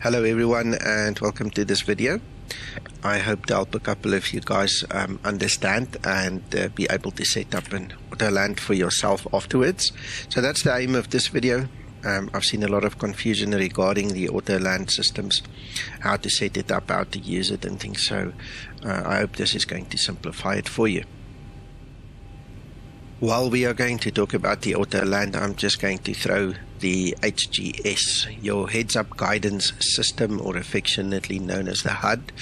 Hello everyone and welcome to this video. I hope to help a couple of you guys understand and be able to set up an Autoland for yourself afterwards. So that's the aim of this video. I've seen a lot of confusion regarding the Autoland systems, how to set it up, how to use it and things. So I hope this is going to simplify it for you. While we are going to talk about the Autoland, I'm just going to throw the HGS, your heads-up guidance system, or affectionately known as the HUD,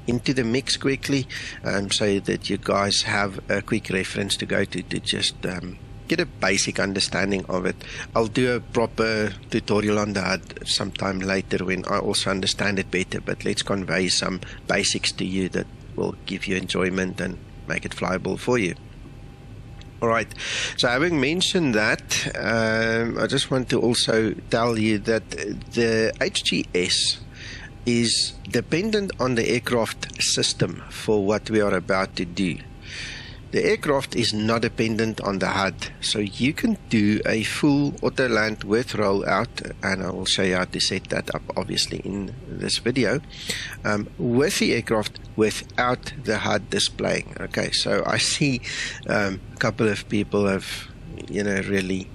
into the mix quickly, so that you guys have a quick reference to go to just get a basic understanding of it. I'll do a proper tutorial on the HUD sometime later when I also understand it better, but let's convey some basics to you that will give you enjoyment and make it flyable for you. Alright, so having mentioned that, I just want to also tell you that the HGS is dependent on the aircraft system for what we are about to do. The aircraft is not dependent on the HUD, so you can do a full Autoland with rollout, and I will show you how to set that up obviously in this video, with the aircraft without the HUD displaying. Okay, so I see a couple of people have, really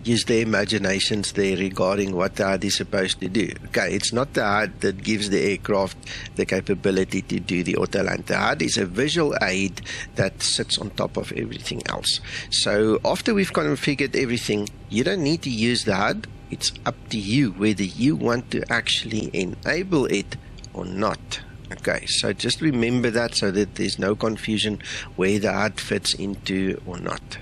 used their imaginations there regarding what the HUD is supposed to do. Okay, it's not the HUD that gives the aircraft the capability to do the Autoland. The HUD is a visual aid that sits on top of everything else. So after we've configured everything, you don't need to use the HUD. It's up to you whether you want to actually enable it or not. Okay, so just remember that so that there's no confusion where the HUD fits into or not.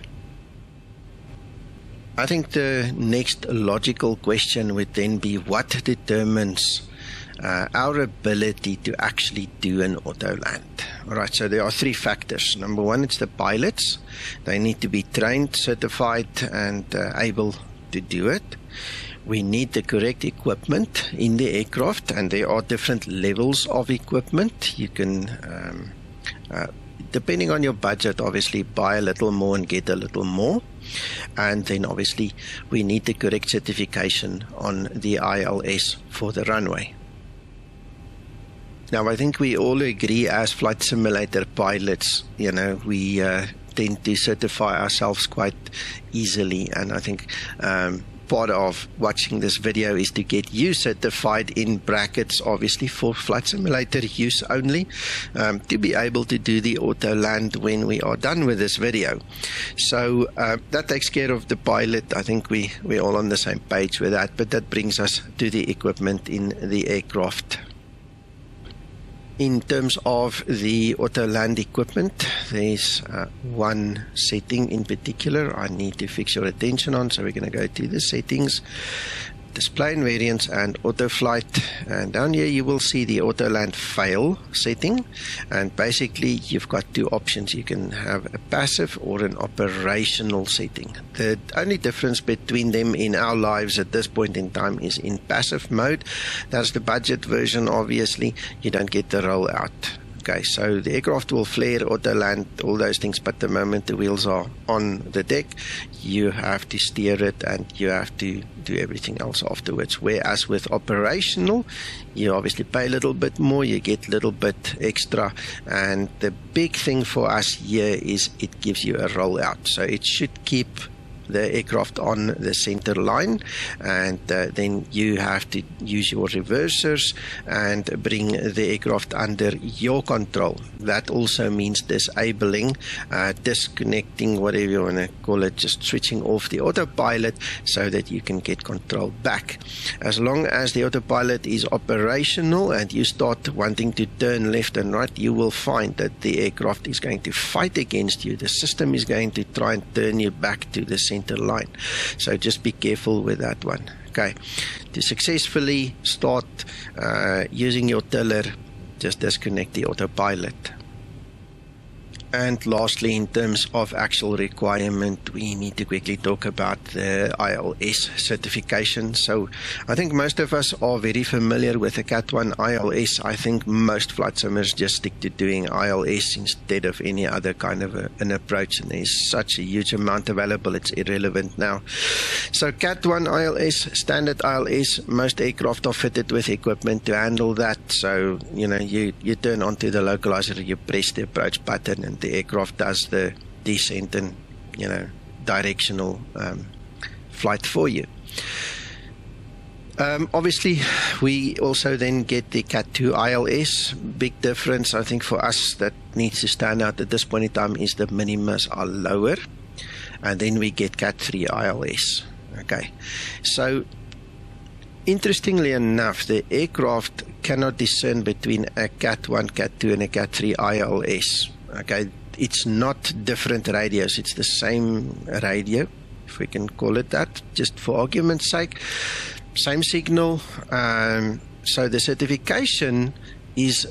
I think the next logical question would then be, what determines our ability to actually do an Autoland? Alright, so there are three factors. Number one, it's the pilots. They need to be trained, certified and able to do it. We need the correct equipment in the aircraft, and there are different levels of equipment. You can, depending on your budget, obviously buy a little more and get a little more. And then obviously we need the correct certification on the ILS for the runway. Now I think we all agree as flight simulator pilots, we tend to certify ourselves quite easily, and I think part of watching this video is to get you certified, in brackets obviously for flight simulator use only, to be able to do the Autoland when we are done with this video. So that takes care of the pilot. I think we're all on the same page with that, but that brings us to the equipment in the aircraft. In terms of the Autoland equipment, there's one setting in particular I need to fix your attention on. So we're going to go to the settings, display invariants and auto flight, and down here you will see the Autoland fail setting, and basically you've got two options. You can have a passive or an operational setting. The only difference between them in our lives at this point in time is in passive mode. That's the budget version. Obviously you don't get the rollout. Okay, so the aircraft will flare, Autoland, all those things, but the moment the wheels are on the deck, you have to steer it and you have to do everything else afterwards. Whereas with operational, you obviously pay a little bit more, you get a little bit extra, and the big thing for us here is it gives you a rollout. So it should keep the aircraft on the center line, and then you have to use your reversers and bring the aircraft under your control. That also means disabling, disconnecting, whatever you want to call it, just switching off the autopilot so that you can get control back. As long as the autopilot is operational and you start wanting to turn left and right, you will find that the aircraft is going to fight against you. The system is going to try and turn you back to the center line. So just be careful with that one. Okay, to successfully start using your tiller, just disconnect the autopilot. And lastly, in terms of actual requirement, we need to quickly talk about the ILS certification. So I think most of us are very familiar with the Cat 1 ILS. I think most flight simmers just stick to doing ILS instead of any other kind of an approach, and there's such a huge amount available, it's irrelevant now. So Cat 1 ILS, standard ILS, most aircraft are fitted with equipment to handle that. So, you turn onto the localizer, you press the approach button, and the aircraft does the descent and directional flight for you. Obviously, we also then get the Cat 2 ILS. Big difference, I think, for us that needs to stand out at this point in time is the minimas are lower, and then we get Cat 3 ILS. Okay, so interestingly enough, the aircraft cannot discern between a Cat 1, Cat 2 and a Cat 3 ILS. Okay, it's not different radios, it's the same radio, if we can call it that, just for argument's sake. Same signal. So the certification is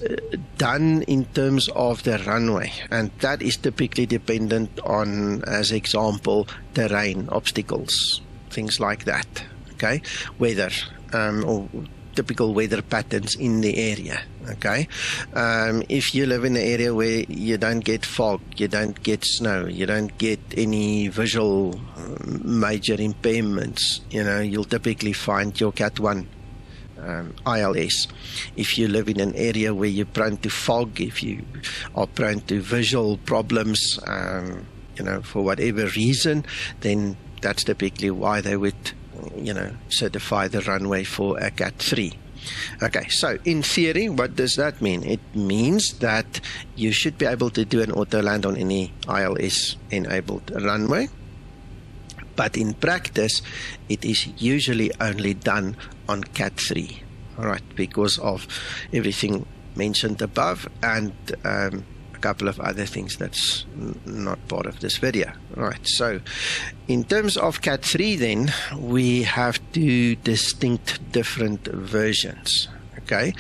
done in terms of the runway, and that is typically dependent on, as example, terrain, obstacles, things like that. Okay, weather, or typical weather patterns in the area. Okay, if you live in an area where you don't get fog, you don't get snow, you don't get any visual major impairments, you'll typically find your Cat 1 ILS. If you live in an area where you're prone to fog, if you are prone to visual problems, for whatever reason, then that's typically why they would certify the runway for a Cat 3. Okay, so in theory, what does that mean? It means that you should be able to do an auto land on any ILS enabled runway, but in practice it is usually only done on Cat 3, all right, because of everything mentioned above and a couple of other things that's not part of this video. Right, so in terms of Cat 3 then, we have two distinct different versions. Okay,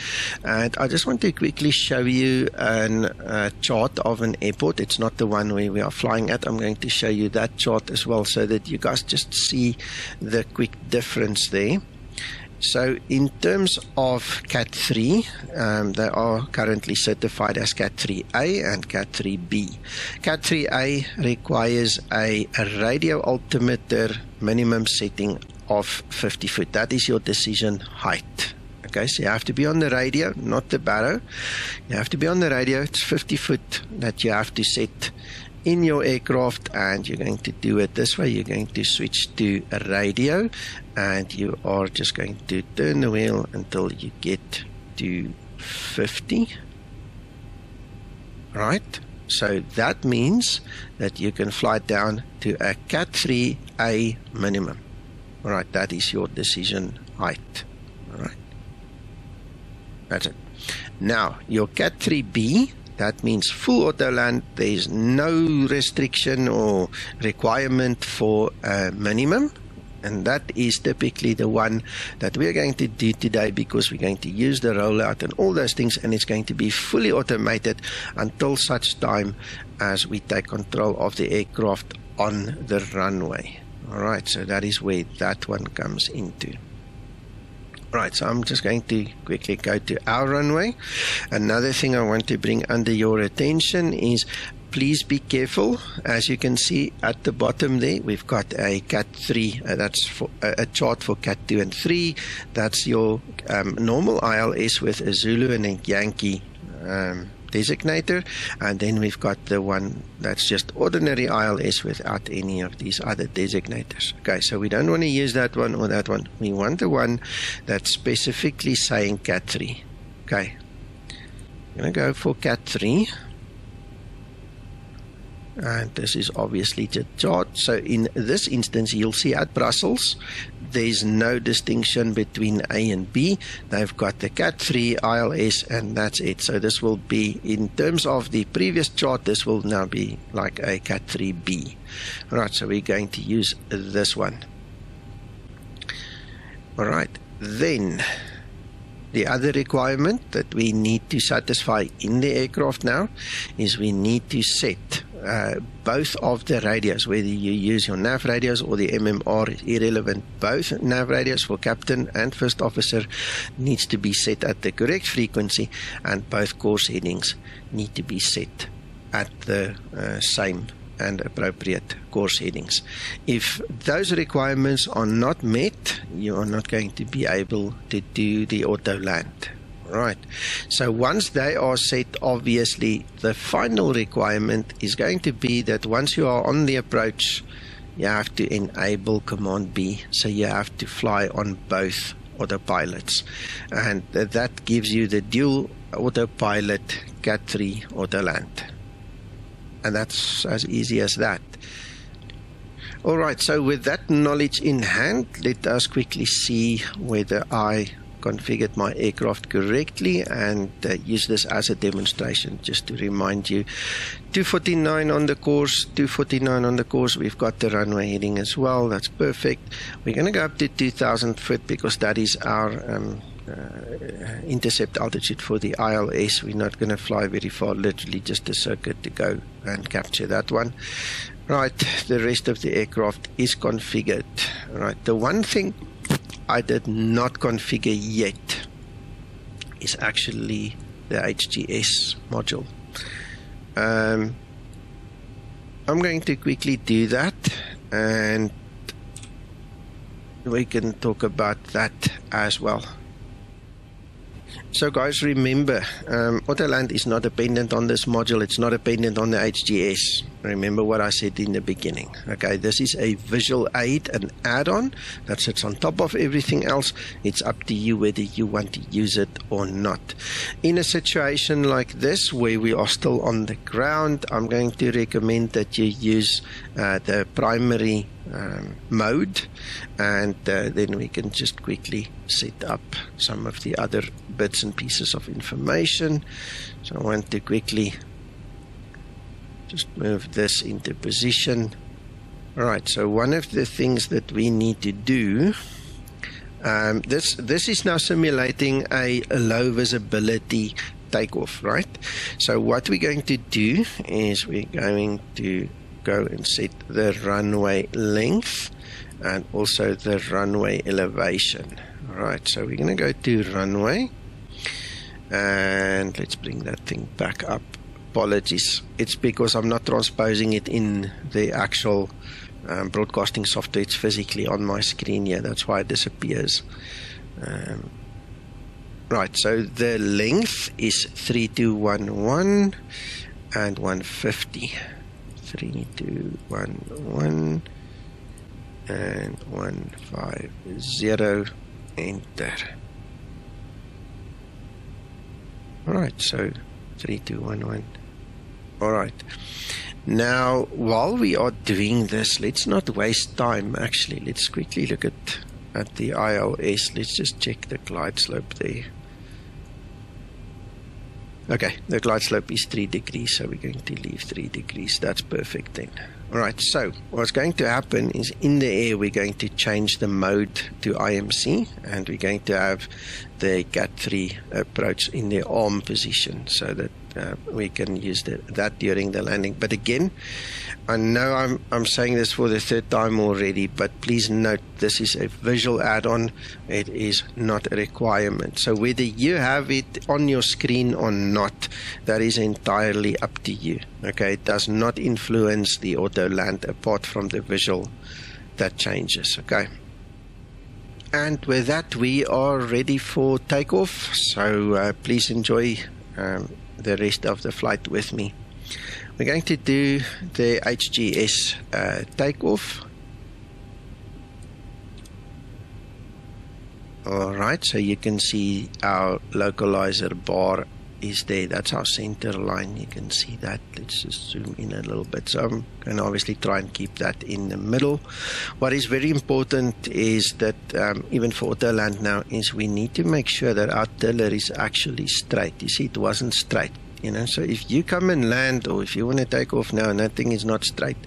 and I just want to quickly show you a chart of an airport. It's not the one where we are flying at. I'm going to show you that chart as well so that you guys just see the quick difference there. So in terms of Cat 3, they are currently certified as Cat 3A and Cat 3B. Cat 3A requires a radio altimeter minimum setting of 50 foot. That is your decision height. Okay, so you have to be on the radio, not the barrow. You have to be on the radio. It's 50 foot that you have to set in your aircraft, and you're going to do it this way. You're going to switch to a radio, and you are just going to turn the wheel until you get to 50. Right, so that means that you can fly down to a Cat 3A minimum. All right, that is your decision height. All right, that's it. Now your Cat 3B, that means full auto land. There is no restriction or requirement for a minimum, and that is typically the one that we're going to do today, because we're going to use the rollout and all those things, and it's going to be fully automated until such time as we take control of the aircraft on the runway. All right, so that is where that one comes into. Right, so I'm just going to quickly go to our runway. Another thing I want to bring under your attention is please be careful. As you can see at the bottom there, we've got a Cat 3, that's for a chart for Cat 2 and 3. That's your normal ILS with a Zulu and a Yankee designator, and then we've got the one that's just ordinary ILS without any of these other designators. Okay, so we don't want to use that one or that one. We want the one that's specifically saying Cat 3. Okay, I'm going to go for Cat 3, and this is obviously the chart. So in this instance, you'll see at Brussels there's no distinction between A and B. They've got the Cat 3 ILS, and that's it. So this will be, in terms of the previous chart, this will now be like a Cat 3B. Alright, so we're going to use this one. Alright, then The other requirement that we need to satisfy in the aircraft now is we need to set both of the radios, whether you use your nav radios or the MMR is irrelevant. Both nav radios for captain and first officer needs to be set at the correct frequency, and both course headings need to be set at the same and appropriate course headings. If those requirements are not met, you are not going to be able to do the Autoland. Right. So once they are set, obviously the final requirement is going to be that once you are on the approach, you have to enable Command B. So you have to fly on both autopilots, and that gives you the dual autopilot Cat 3 Autoland. And that's as easy as that. Alright, so with that knowledge in hand, let us quickly see whether I configured my aircraft correctly and use this as a demonstration just to remind you. 249 on the course, 249 on the course. We've got the runway heading as well. That's perfect. We're going to go up to 2,000 foot because that is our intercept altitude for the ILS. We're not going to fly very far, literally just a circuit to go and capture that one. Right, the rest of the aircraft is configured. Right, the one thing I did not configure yet is actually the HGS module. I'm going to quickly do that, and we can talk about that as well. So guys, remember, Autoland is not dependent on this module. It's not dependent on the HGS. Remember what I said in the beginning. Okay, this is a visual aid, an add-on that sits on top of everything else. It's up to you whether you want to use it or not. In a situation like this, where we are still on the ground, I'm going to recommend that you use the primary mode, and then we can just quickly set up some of the other bits and pieces of information. So I want to quickly just move this into position. Alright, so one of the things that we need to do, this is now simulating a low visibility takeoff, right? So what we're going to do is we're going to go and set the runway length and also the runway elevation. Alright, so we're going to go to runway, and let's bring that thing back up. Apologies, it's because I'm not transposing it in the actual broadcasting software. It's physically on my screen here, that's why it disappears. Right, so the length is 3211 and 150. 3211 and 150. Enter. Alright, so 3211. Alright, now while we are doing this, let's not waste time. Actually, let's quickly look at the ILS. Let's just check the glide slope there. Okay, the glide slope is 3 degrees, so we're going to leave 3 degrees. That's perfect then. Alright, so what's going to happen is in the air we're going to change the mode to IMC, and we're going to have the Cat 3 approach in the arm position so that we can use that during the landing. But again, I know I'm saying this for the third time already, but please note this is a visual add-on. It is not a requirement. So whether you have it on your screen or not, that is entirely up to you. Okay, it does not influence the Autoland apart from the visual that changes. Okay. And with that, we are ready for takeoff. So please enjoy the rest of the flight with me. We're going to do the HGS takeoff. Alright, so you can see our localizer bar is there. That's our center line. You can see that. Let's just zoom in a little bit. So I'm going to obviously try and keep that in the middle. What is very important is that even for Autoland now is we need to make sure that our tiller is actually straight. You see, it wasn't straight. You know, so if you come and land, or if you want to take off now and that thing is not straight,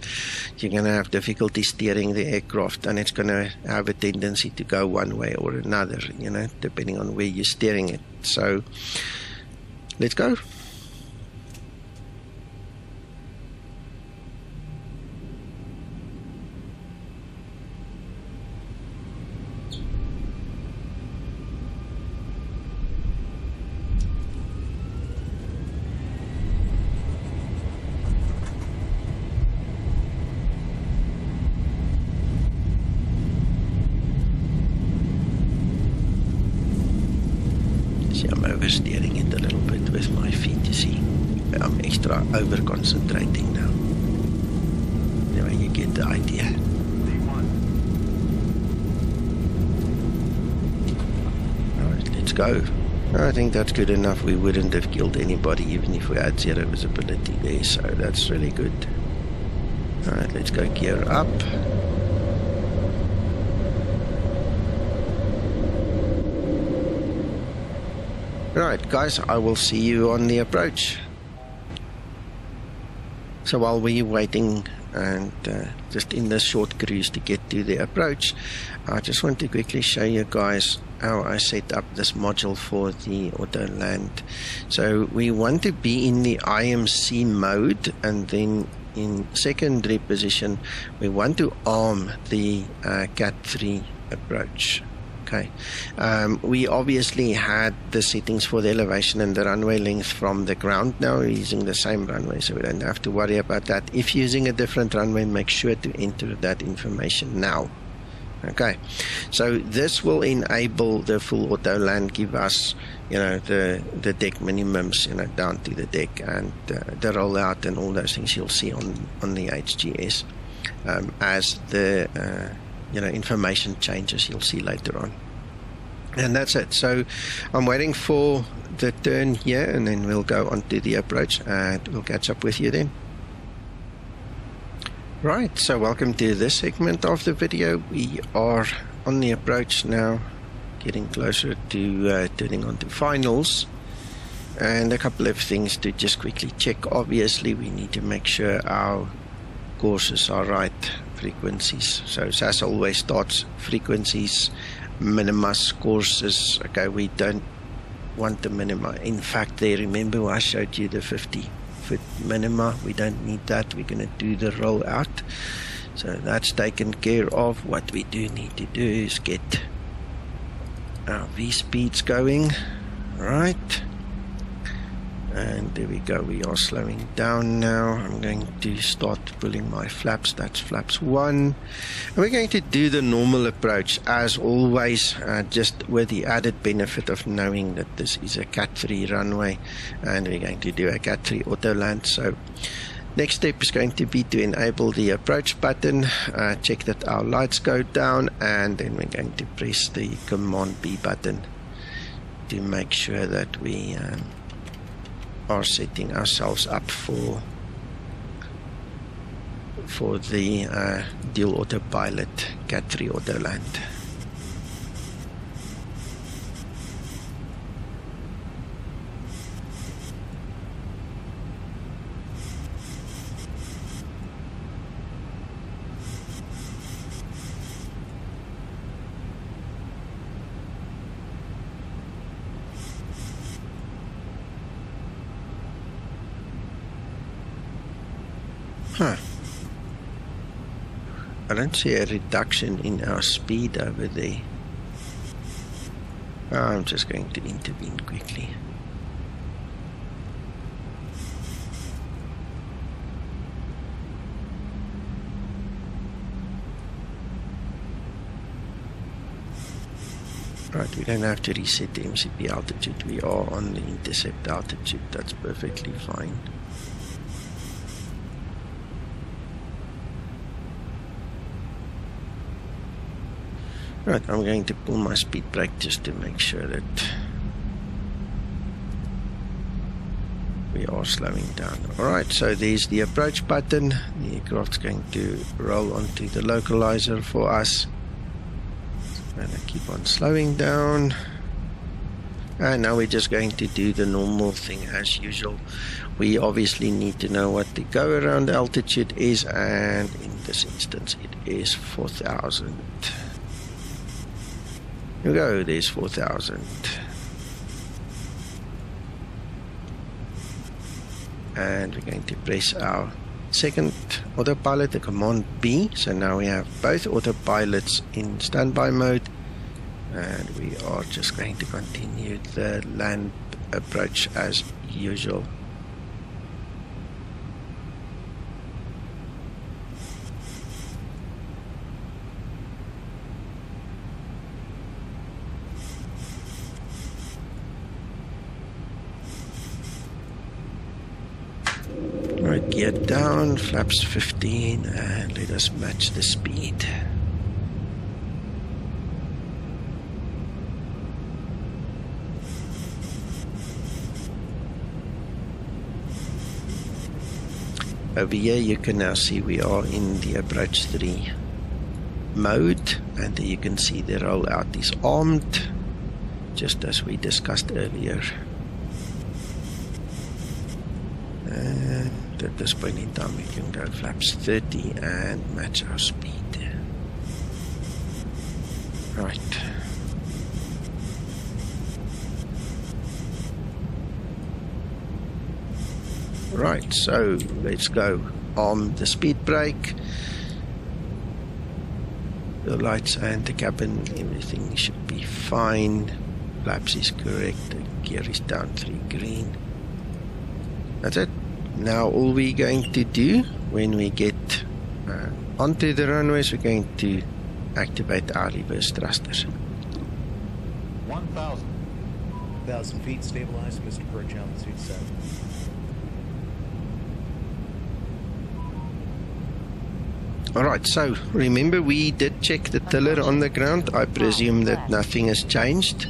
you're going to have difficulty steering the aircraft, and it's going to have a tendency to go one way or another, you know, depending on where you're steering it. So let's go. I'm oversteering it a little bit with my feet, you see. I'm extra over concentrating now. Anyway, you get the idea. Alright, let's go. I think that's good enough. We wouldn't have killed anybody even if we had zero visibility there, so that's really good. Alright, let's go gear up. Right, guys, I will see you on the approach. So while we're waiting and just in this short cruise to get to the approach, I just want to quickly show you guys how I set up this module for the Autoland. So we want to be in the IMC mode, and then in secondary position we want to arm the Cat 3 approach. Okay, we obviously had the settings for the elevation and the runway length from the ground. Now we're using the same runway, so we don't have to worry about that. If you're using a different runway, make sure to enter that information now. Okay, so this will enable the full Autoland, give us, you know, the deck minimums, you know, down to the deck, and the rollout and all those things you'll see on the HGS as the you know, information changes, you'll see later on. And that's it. So I'm waiting for the turn here, and then we'll go on to the approach, and we'll catch up with you then. Right, so welcome to this segment of the video. We are on the approach now, getting closer to turning on to finals. And a couple of things to just quickly check. Obviously, we need to make sure our courses are right, frequencies. So SAS always starts frequencies, minima, courses. Okay, we don't want the minima. In fact, there, remember I showed you the 50-foot minima. We don't need that. We're going to do the rollout. So that's taken care of. What we do need to do is get our V speeds going. Right. And there we go, we are slowing down now. I'm going to start pulling my flaps. That's flaps 1. And we're going to do the normal approach as always, just with the added benefit of knowing that this is a Cat 3 runway, and we're going to do a Cat 3 Autoland. So next step is going to be to enable the approach button, check that our lights go down, and then we're going to press the Command B button to make sure that we are setting ourselves up for the dual autopilot Cat 3 Autoland. I don't see a reduction in our speed over there. I'm just going to intervene quickly. Right, we don't have to reset the MCP altitude. We are on the intercept altitude. That's perfectly fine. Right, I'm going to pull my speed brake just to make sure that we are slowing down. Alright, so there's the approach button. The aircraft's going to roll onto the localizer for us. And I keep on slowing down. And now we're just going to do the normal thing as usual. We obviously need to know what the go around altitude is, and in this instance it is 4,000. Here we go, there's 4,000. And we're going to press our second autopilot, the command B. So now we have both autopilots in standby mode, and we are just going to continue the land approach as usual. Right, gear down, flaps 15, and let us match the speed. Over here you can now see we are in the approach 3 mode, and there you can see the rollout is armed, just as we discussed earlier. And at this point in time we can go flaps 30 and match our speed. Right. Right, so let's go. Arm the speed brake, the lights and the cabin, everything should be fine. Flaps is correct, the gear is down 3 green. That's it. Now all we're going to do when we get onto the runways, we're going to activate our reverse thrusters. 1,000 feet stabilized, Mr. Perch, altitude 7. Alright, so remember we did check the tiller on the ground. I presume that nothing has changed.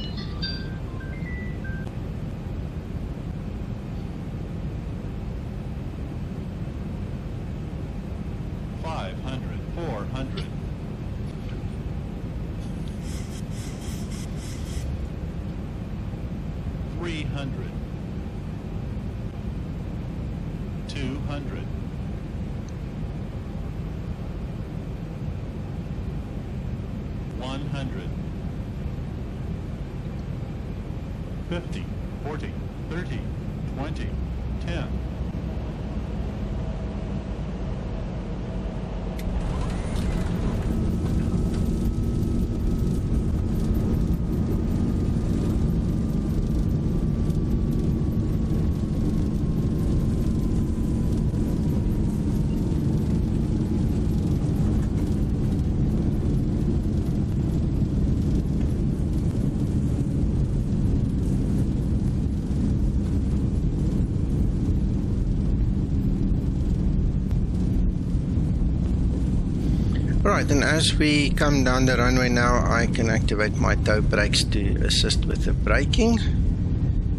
Right, and as we come down the runway now, I can activate my toe brakes to assist with the braking.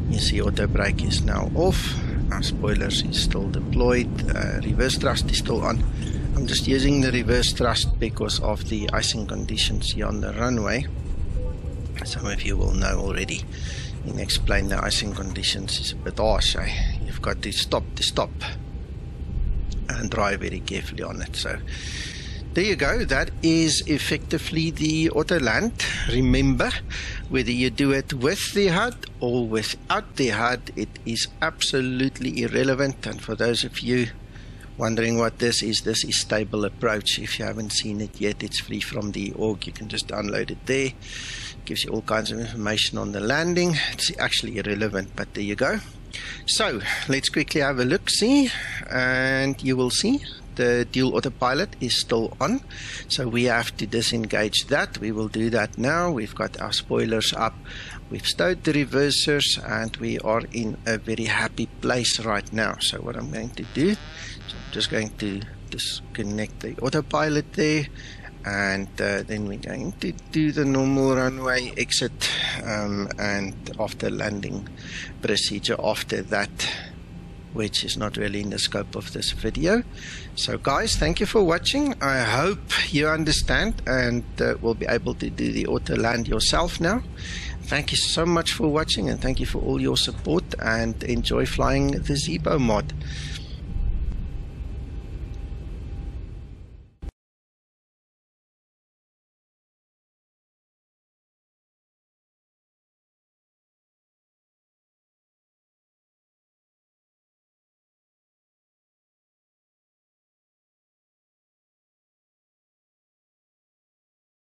You see auto brake is now off, our spoilers is still deployed, reverse thrust is still on. I'm just using the reverse thrust because of the icing conditions here on the runway. Some of you will know already. In explain the icing conditions is a bit harsh. You've got to stop and drive very carefully on it. So there you go, that is effectively the Autoland. Remember, whether you do it with the HUD or without the HUD, it is absolutely irrelevant. And for those of you wondering what this is Stable Approach. If you haven't seen it yet, it's free from the org, you can just download it there. It gives you all kinds of information on the landing. It's actually irrelevant, but there you go. So let's quickly have a look, see, and you will see the dual autopilot is still on, so we have to disengage that. We will do that now. We've got our spoilers up, we've stowed the reversers, and we are in a very happy place right now. So what I'm going to do is I'm just going to disconnect the autopilot there, and then we're going to do the normal runway exit and after landing procedure after that, which is not really in the scope of this video. So guys, thank you for watching. I hope you understand and will be able to do the Autoland yourself now. Thank you so much for watching, and thank you for all your support, and enjoy flying the Zibomod.